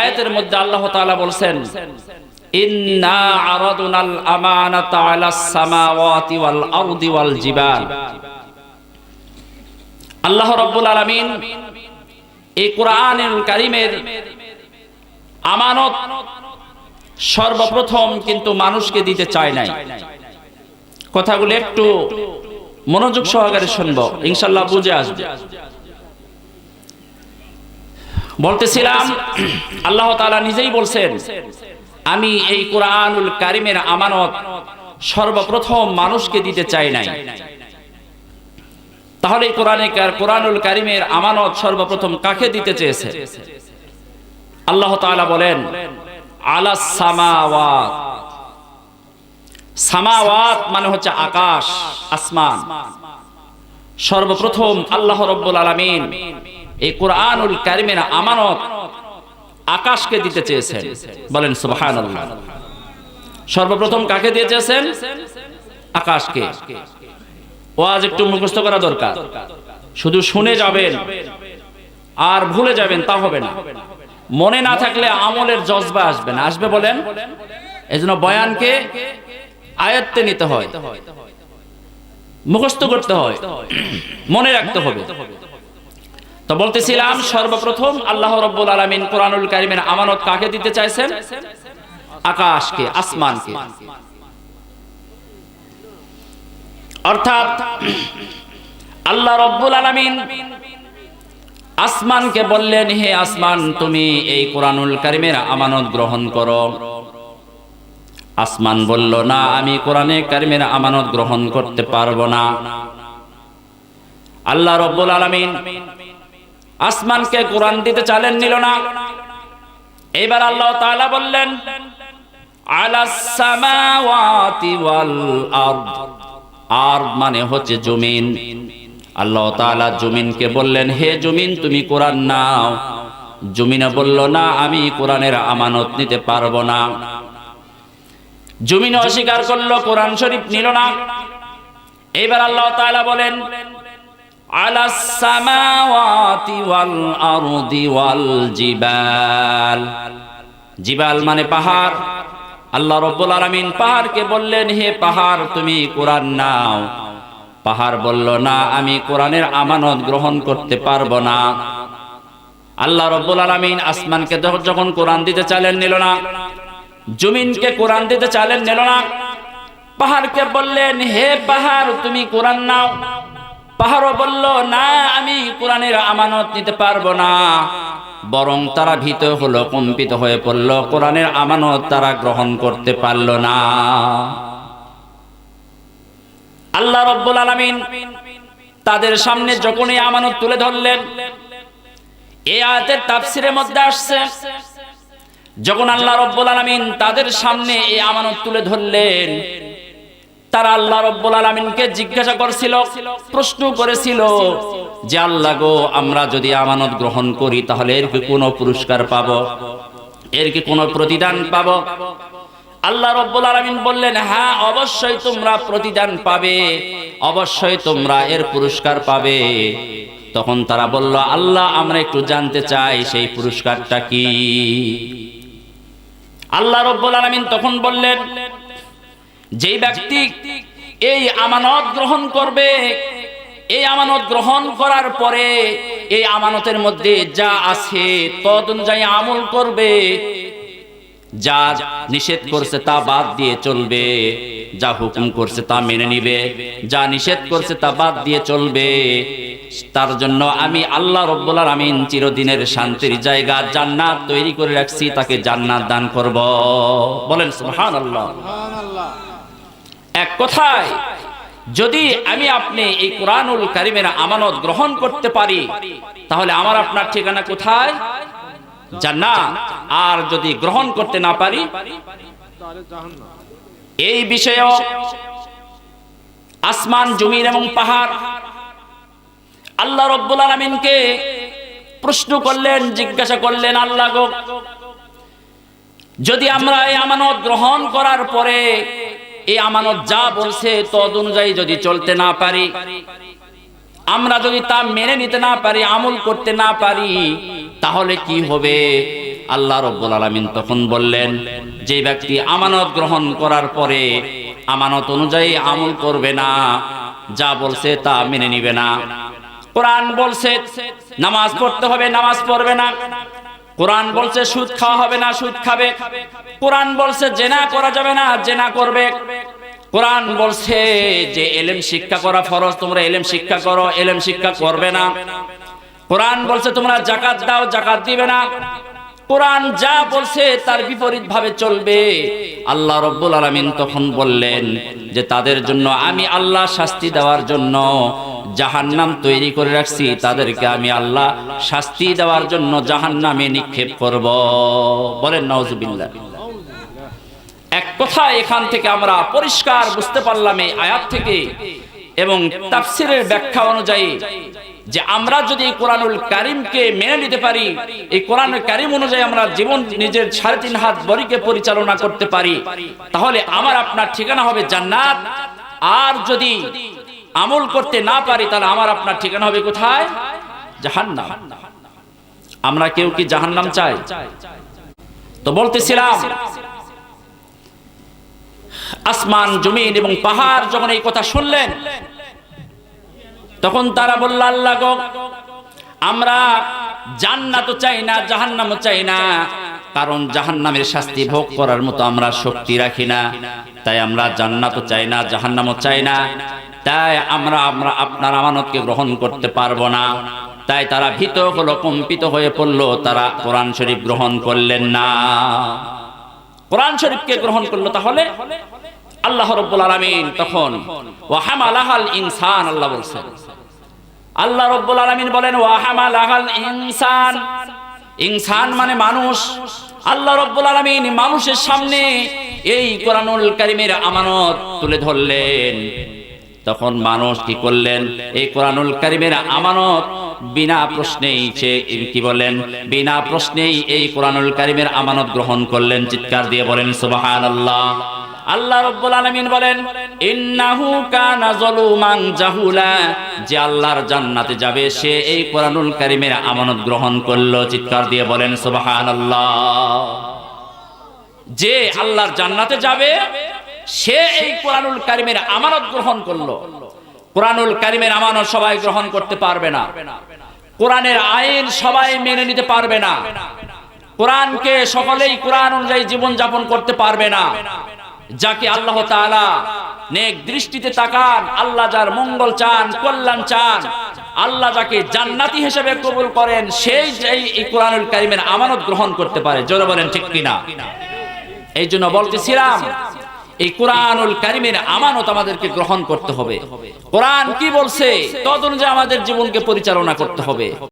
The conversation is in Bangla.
আয়াতের মধ্যে আল্লাহ তাআলা বলছেন, ইন্না আরাদনাল আমানাতা আলাস সামাওয়াতি ওয়াল আরদি ওয়াল জিবাল। আল্লাহ রাব্বুল আলামিন এই কোরআনুল কারীমের আমানত সর্বপ্রথম কিন্তু মানুষকে দিতে চায় নাই। কথাগুলো একটু মনোযোগ সহকারে শুনবো, ইনশাআল্লাহ বুঝে আসবে। বলতেছিলাম আল্লাহ তাআলা নিজেই বলছেন, আমি এই কোরআনুল কারীমের আমানত সর্বপ্রথম মানুষকে দিতে চাই নাই। তাহলে কোরআনুল কারীমের আমানত সর্বপ্রথম কাকে দিতে চেয়েছে? আল্লাহ তাআলা বলেন আলাস সামাওয়াত। সামাওয়াত মানে হচ্ছে আকাশ, আসমান। সর্বপ্রথম আল্লাহ রাব্বুল আলামিন এই কোরআনুল কারীমের আমানত আকাশকে দিতে চেয়েছেন। বলেন সুবহানাল্লাহ। সর্বপ্রথম কাকে দিয়ে চেয়েছেন? আকাশকে। ওয়াজ একটু মুখস্থ করা দরকার। শুধু শুনে যাবেন আর ভুলে যাবেন তা হবে না। মনে না থাকলে আমলের জজবা আসবে না। আসবে বলেন? এজন্য বয়ানকে আয়ত্তে নিতে হয়, মুখস্থ করতে হয়, মনে রাখতে হবে। তো বলতেছিলাম সর্বপ্রথম আল্লাহ রাব্বুল আলামিন কোরআনুল কারীমের আমানত কাকে দিতে চাইছেন? আকাশকে, আসমানকে। অর্থাৎ আল্লাহ রাব্বুল আলামিন আসমানকে বললেন, হে আসমান, তুমি এই কোরআনুল কারীমের আমানত গ্রহণ করো। আসমান বলল, না, আমি কোরআনে কারীমের আমানত গ্রহণ করতে পারবো না। আল্লাহ রাব্বুল আলামিন আসমানকে কোরআন দিতে চাইলেন, নিল না। এবার আল্লাহ তাআলা বললেন আলাস সামাওয়াতি ওয়াল আরদ। আরদ মানে হচ্ছে জমিন। আল্লাহ তাআলা জমিনকে বললেন, হে জমিন, তুমি কোরআন নাও। জমিনে বলল, না, আমি কোরআনের আমানত নিতে পারবো না। জমিন অস্বীকার করলো, কোরআন শরীফ নিল না। এবার আল্লাহ তাআলা বলেন আলাস সামাওয়াতি ওয়াল আরদি ওয়াল জিবাল। জিবাল মানে পাহাড়। আল্লাহ রাব্বুল আলামিন পাহাড়কে বললেন, হে পাহাড়, তুমি কোরআন নাও। পাহাড় বলল, না, আমি কোরআনের আমানত গ্রহণ করতে পারবো না। আল্লাহ রাব্বুল আলামিন আসমানকে যখন কোরআন দিতে চাইলেন, নিল না। জমিনকে কোরআন দিতে চাইলেন, নিল না। পাহাড়কে বললেন, হে পাহাড়, তুমি কোরআন নাও। পাহাড়ও বলল, না, আমি কোরআনের আমানত নিতে পারবো না। বরং তারা ভীত হলো, কম্পিত হয়ে পড়ল, কোরআনের আমানত তারা গ্রহণ করতে পারল না। আল্লাহ রাব্বুল আলামিন তাদের সামনে যখন এই আমানত তুলে ধরলেন, এই আয়াতের তাফসীরের মধ্যে আসছে, যখন আল্লাহ রাব্বুল আলামিন তাদের সামনে এই আমানত তুলে ধরলেন, তারা আল্লাহ রাব্বুল আলামিনকে জিজ্ঞাসা করেছিল, প্রশ্ন করেছিল যে, আল্লাহ গো, আমরা যদি আমানত গ্রহণ করি তাহলে এর কি কোনো পুরস্কার পাবো? এর কি কোনো প্রতিদান পাবো? আল্লাহ রাব্বুল আলামিন বললেন, হ্যাঁ, অবশ্যই তোমরা প্রতিদান পাবে, অবশ্যই তোমরা এর পুরস্কার পাবে। তখন তারা বলল, আল্লাহ, আমরা একটু জানতে চাই সেই পুরস্কারটা কি? আল্লাহ রাব্বুল আলামিন তখন বললেন, যেই ব্যক্তি এই আমানত গ্রহণ করবে, এই আমানত গ্রহণ করার পরে এই আমানতের মধ্যে যা আছে তদ অনুযায়ী আমল করবে, যা নিষেধ করছে তা বাদ দিয়ে চলবে, যা হুকুম করছে তা মেনে নিবে, যা নিষেধ করছে তা বাদ দিয়ে চলবে, তার জন্য আমি আল্লাহ রাব্বুল আলামিন চিরদিনের শান্তির জায়গা জান্নাত তৈরি করে রাখছি, তাকে জান্নাত দান করব। বলেন সুবহানাল্লাহ। এক কথায়, যদি আমি আপনি এই কোরআনুল কারীমের আমানত গ্রহণ করতে পারি, তাহলে আমার আপনার ঠিকানা কোথায়? জান্নাত। আর যদি গ্রহণ করতে না পারি, এই বিষয়ে আসমান, জমিন এবং পাহাড় আল্লাহ রাব্বুল আলামিনকে প্রশ্ন করলেন, জিজ্ঞাসা করলেন, আল্লাহ গো, যদি আমরা এই আমানত গ্রহণ করার পরে এই আমানত যা বলছে তদ অনুযায়ী যদি চলতে না পারি, আমরা যদি তা মেনে নিতে না পারি, আমল করতে না পারি, তাহলে কি হবে? আল্লাহ রাব্বুল আলামিন তখন বললেন, যে ব্যক্তি আমানত গ্রহণ করার পরে আমানত অনুযায়ী আমল করবে না, যা বলছে তা মেনে নিবে না। কোরআন বলছে নামাজ পড়তে হবে, নামাজ পড়বে না। কোরআন বলছে সুদ খাওয়া হবে না, সুদ খাবে। কোরআন বলছে জেনা করা যাবে না, জেনা করবে। কোরআন বলছে যে ইলম শিক্ষা করা ফরজ, তোমরা ইলম শিক্ষা করো, ইলম শিক্ষা করবে না। কোরআন বলছে তোমরা যাকাত দাও, যাকাত দিবে না। কোরআন যা বলছে তার বিপরীত ভাবে চলবে। আল্লাহ রাব্বুল আলামিন তখন বললেন যে তাদের জন্য আমি আল্লাহ শাস্তি দেওয়ার জন্য জাহান্নাম তৈরি করে রাখছি, তাদেরকে আমি আল্লাহ শাস্তি দেওয়ার জন্য জাহান্নামে নিক্ষেপ করব। বলেন নাউজুবিল্লাহ। এক কথা এখান থেকে আমরা পরিষ্কার বুঝতে পারলাম এই আয়াত থেকে এবং তাফসীরের ব্যাখ্যা অনুযায়ী যে আমরা যদি কোরআনুল কারীমকে মেনে নিতে পারি, এই কোরআনুল কারীম অনুযায়ী আমরা জীবন নিজের 3.5 হাত বড়িকে পরিচালনা করতে পারি, তাহলে আমার আপনার ঠিকানা হবে জান্নাত। আর যদি আমল করতে না পারি তাহলে আমার আপনার ঠিকানা হবে কোথায়? জাহান্নাম। আমরা কেউ কি জাহান্নাম চাই? তো বলতেছিলাম আসমান জমিন এবং পাহাড় যখন এই কথা শুনলেন তখন তারা বলল, আল্লাহ গো, আমরা জান্নাতও চাই না, জাহান্নামও চাই না, কারণ জাহান্নামের শাস্তি ভোগ করার মতো আমরা শক্তি রাখি না, তাই আমরা জান্নাতও চাই না, জাহান্নামও চাই না, তাই আমরা আপনার আমানতকে গ্রহণ করতে পারবো না। তাই তারা ভীত হলো, কম্পিত হয়ে পড়লো, তারা কোরআন শরীফ গ্রহণ করলেন না। কোরআন শরীফকে গ্রহণ করলো। তাহলে আল্লাহ রাব্বুল আলামিন তখন ওয়া হামালাহাল ইনসান, আল্লাহ বলছেন, আল্লাহ রাব্বুল আলামিন বলেন ওয়া হামালাহাল ইনসান। ইনসান মানে মানুষ। আল্লাহ রাব্বুল আলামিন মানুষের সামনে এই কোরআনুল কারীমের আমানত তুলে ধরলেন। তখন মানুষ কি করলেন? এই কোরআনুল কারীমের আমানত বিনা প্রশ্নেই কি বলেন, বিনা প্রশ্নেই এই কোরআনুল কারীমের আমানত গ্রহণ করলেন। চিৎকার দিয়ে বলেন সুবহানাল্লাহ। আল্লাহ রাব্বুল আলামিন বলেন ইন্নাহু কানা যালুমান জাহুলা, যে আল্লাহর জান্নাতে যাবে সে এই কোরআনুল কারীমের আমানত গ্রহণ করলো। চিৎকার দিয়ে বলেন সুবহানাল্লাহ। যে আল্লাহর জান্নাতে যাবে সে এই কোরআনুল কারীমের আমানত গ্রহণ করলো। কোরআনুল কারীমের আমানত সবাই গ্রহণ করতে পারবে না, কোরআনের আইন সবাই মেনে নিতে পারবে না, কোরআনকে সকলেই কোরআন অনুযায়ী জীবন যাপন করতে পারবে না। যাকে আল্লাহ তাআলা নেক দৃষ্টিতে তাকান, আল্লাহ যার মঙ্গল চান, কল্যাণ চান, আল্লাহ যাকে জান্নাতি হিসেবে কবুল করেন, সেই এই কোরআনুল কারীমের আমানত গ্রহণ করতে পারে। জোরে বলেন ঠিক কিনা? এই জন্য বলতেছিলাম এই কোরআনুল কারীমের আমানত আমাদেরকে গ্রহণ করতে হবে। কোরআন কি বলছে তদ অনুযায়ী আমাদের জীবনকে পরিচালনা করতে হবে।